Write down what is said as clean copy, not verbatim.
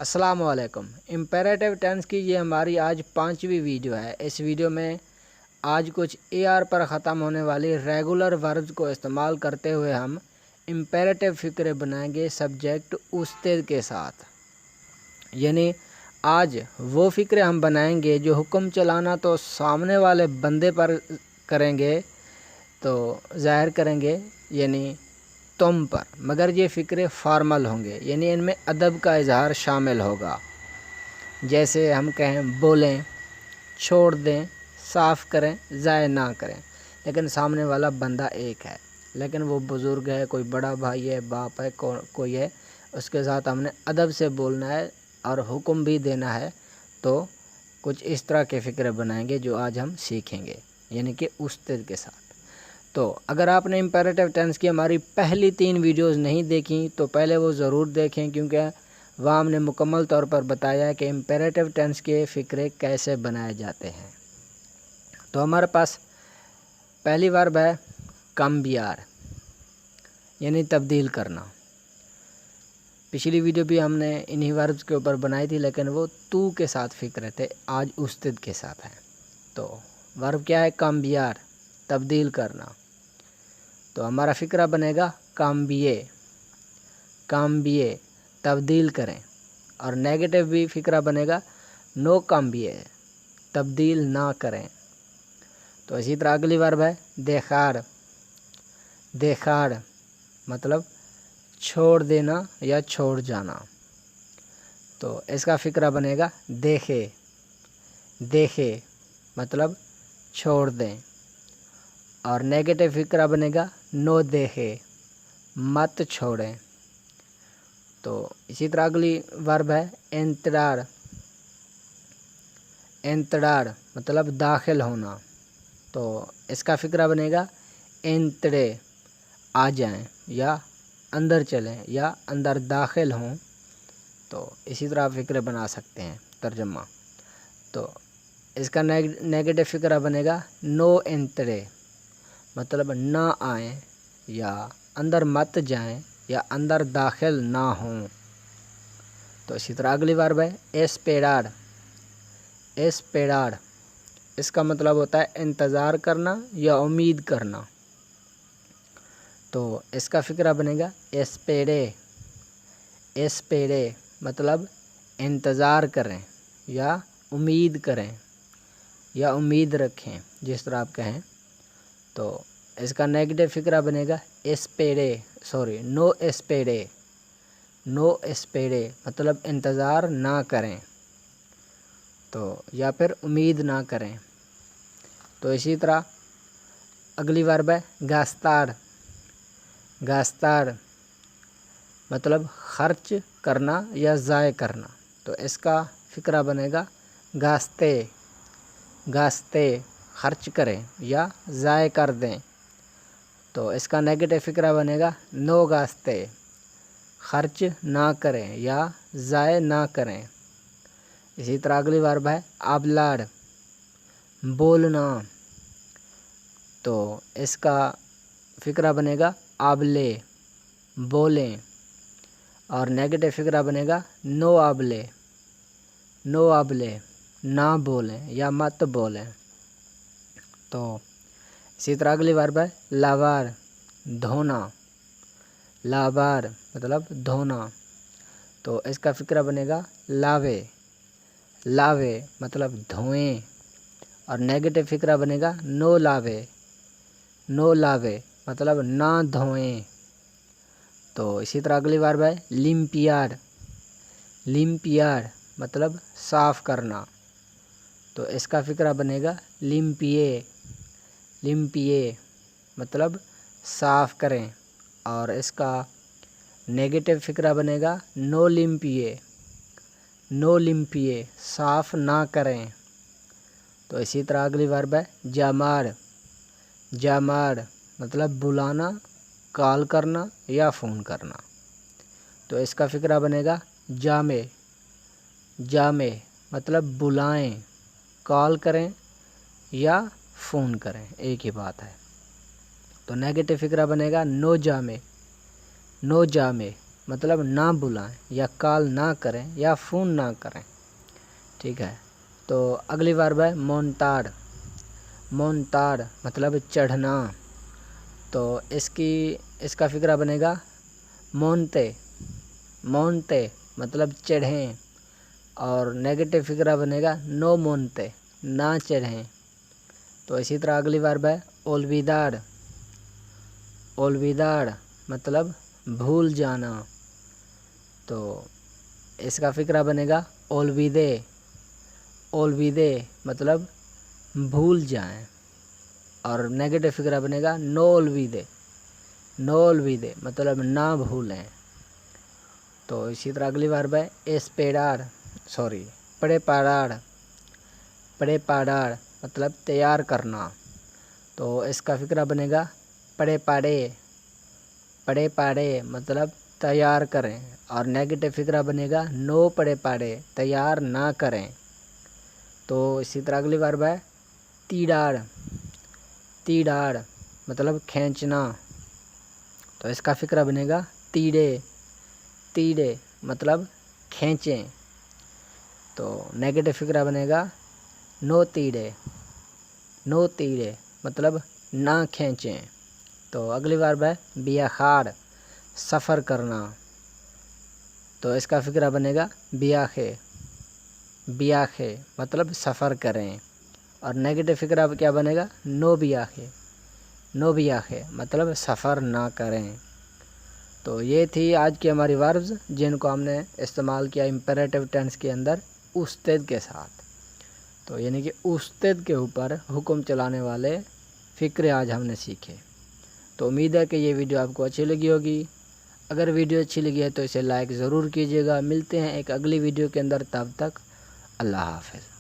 السلام علیکم۔ Imperative tennis کی یہ ہماری آج 5ویں ویڈیو ہے۔ اس ویڈیو میں آج کچھ اے آر پر ختم ہونے والی ریگولر وربز کو استعمال کرتے ہوئے ہم امپیریٹیو فقرے بنائیں گے سبجیکٹ استد کے ساتھ۔ یعنی آج وہ فقرے ہم بنائیں گے جو حکم چلانا تو سامنے والے بندے پر کریں گے، تو ظاہر کریں گے یعنی تم پر، مگر یہ فقرے فارمل ہوں گے، یعنی ان میں ادب کا اظہار شامل ہوگا۔ جیسے ہم کہیں بولیں، چھوڑ دیں، صاف کریں، ضائع نہ کریں، لیکن سامنے والا بندہ ایک ہے، لیکن وہ بزرگ ہے، کوئی بڑا بھائی ہے، باپ ہے، کوئی ہے، اس کے ساتھ ہم نے ادب سے بولنا ہے اور حکم بھی دینا ہے۔ تو کچھ اس طرح کے فقرے بنائیں گے جو آج ہم سیکھیں گے، یعنی کہ استد کے ساتھ۔ تو اگر آپ نے امپیریٹیو ٹینس کی ہماری پہلی 3 ویڈیوز نہیں دیکھیں تو پہلے وہ ضرور دیکھیں، کیونکہ وہاں ہم نے مکمل طور پر بتایا ہے کہ امپیریٹیو ٹینس کے فقرے کیسے بنائے جاتے ہیں۔ تو ہمارے پاس پہلی ورب ہے کمبیار، یعنی تبدیل کرنا۔ پچھلی ویڈیو بھی ہم نے انہی وربز کے اوپر بنائی تھی، لیکن وہ تو کے ساتھ فقرے تھے، آج استد کے ساتھ ہیں۔ تو ورب کیا ہے؟ کمبیار، تبدیل کرنا۔ تو ہمارا فقرہ بنے گا کامبیے، کامبیے، تبدیل کریں۔ اور نیگیٹو بھی فقرہ بنے گا نو کامبیے، تبدیل نہ کریں۔ تو اسی طرح اگلی ورب ہے دیکھاڑ، دیکھاڑ مطلب چھوڑ دینا یا چھوڑ جانا۔ تو اس کا فقرہ بنے گا دیکھے، دیکھے مطلب چھوڑ دیں۔ اور نیگیٹو فقرہ بنے گا نو دیکھے، مت چھوڑیں۔ تو اسی طرح اگلی ورب ہے انتڑاڑ، انتڑاڑ مطلب داخل ہونا۔ تو اس کا فقرہ بنے گا انتڑے، آ جائیں یا اندر چلیں یا اندر داخل ہوں۔ تو اسی طرح آپ فقرے بنا سکتے ہیں ترجمہ۔ تو اس کا نیگیٹو فقرہ بنے گا نو انتڑے، مطلب نہ آئیں یا اندر مت جائیں یا اندر داخل نہ ہوں۔ تو اسی طرح اگلی ورب ہے اسپیراڑ، اسپیراڑ اس کا مطلب ہوتا ہے انتظار کرنا یا امید کرنا۔ تو اس کا فقرہ بنے گا اسپیرے، اسپیرے مطلب انتظار کریں یا امید کریں یا امید رکھیں، جس طرح آپ کہیں۔ تو اس کا نیگیٹو فقرہ بنے گا نو اسپیرے، نو اسپیرے مطلب انتظار نہ کریں، تو یا پھر امید نہ کریں۔ تو اسی طرح اگلی ورب ہے گاستاڑ، گاستاڑ مطلب خرچ کرنا یا ضائع کرنا۔ تو اس کا فقرہ بنے گا گاستے، گاستے خرچ کریں یا ضائع کر دیں۔ تو اس کا نیگیٹو فقرہ بنے گا نو گاستے، خرچ نہ کریں یا ضائع نہ کریں۔ اسی طرح اگلی ورب ہے آبلاڑ، بولنا۔ تو اس کا فقرہ بنے گا آبلے، بولیں۔ اور نیگیٹو فقرہ بنے گا نو آبلے، نو آبلے نہ بولیں یا مت بولیں۔ تو اسی طرح اگلی ورب ہے لاوار، دھونا، لاوار مطلب دھونا۔ تو اس کا فقرہ بنے گا لاوے، لاوے مطلب دھوئیں۔ اور نیگیٹو فقرہ بنے گا نو لاوے، نو لاوے مطلب نہ دھوئیں۔ تو اسی طرح اگلی ورب ہے لمپیاڑ، لمپیاڑ مطلب صاف کرنا۔ تو اس کا فقرہ بنے گا لمپیے، لمپیے مطلب صاف کریں۔ اور اس کا نیگیٹو فقرہ بنے گا نو لمپیے، نو لمپیے صاف نہ کریں۔ تو اسی طرح اگلی ورب ہے جاماڑ، جاماڑ مطلب بلانا، کال کرنا یا فون کرنا۔ تو اس کا فقرہ بنے گا جامع، جامع مطلب بلائیں، کال کریں یا فون کریں، ایک ہی بات ہے۔ تو نیگیٹو فقرہ بنے گا نو جامع، نو جامع مطلب نہ بلائیں یا کال نہ کریں یا فون نہ کریں، ٹھیک ہے۔ تو اگلی ورب ہے مونتار، مونتار مطلب چڑھنا، تو اس کا فقرہ بنے گا مونتے، مونتے مطلب چڑھیں، اور نیگیٹو فقرہ بنے گا نو مونتے، نہ چڑھیں۔ تو اسی طرح اگلی ورب ہے اولویدار، اولویدار مطلب بھول جانا، تو اس کا فقرہ بنے گا اولویدے، اولویدے مطلب بھول جائیں، اور نیگیٹو فقرہ بنے گا نو اولویدے، نو اولویدے مطلب نہ بھولیں۔ تو اسی طرح اگلی ورب ہے پریپارار، پریپارار مطلب تیار کرنا، تو اس کا فقرہ بنے گا پریپارے، پریپارے مطلب تیار کریں، اور نیگیٹو فقرہ بنے گا نو پریپارے، تیار نہ کریں۔ تو اسی طرح اگلی ورب ہے تیڑاڑ، تیڑاڑ مطلب کھینچنا، تو اس کا فقرہ بنے گا تیڑے، تیڑے مطلب کھینچیں، تو نیگیٹو فقرہ بنے گا نو تیڑے، نو تیڑے مطلب نہ کھینچیں۔ تو اگلی ورب ہے بیاخار، سفر کرنا، تو اس کا فقرہ بنے گا بیاخے، بیاخے مطلب سفر کریں، اور نیگیٹو فقرہ کیا بنے گا نو بیاخے، نو بیاخے مطلب سفر نہ کریں۔ تو یہ تھی آج کی ہماری وربز جن کو ہم نے استعمال کیا امپیریٹو ٹینس کے اندر استد کے ساتھ، تو یعنی کہ استد کے اوپر حکم چلانے والے فقرے آج ہم نے سیکھے۔ تو امید ہے کہ یہ ویڈیو آپ کو اچھی لگی ہوگی، اگر ویڈیو اچھی لگی ہے تو اسے لائک ضرور کیجیے گا۔ ملتے ہیں ایک اگلی ویڈیو کے اندر، تب تک اللہ حافظ۔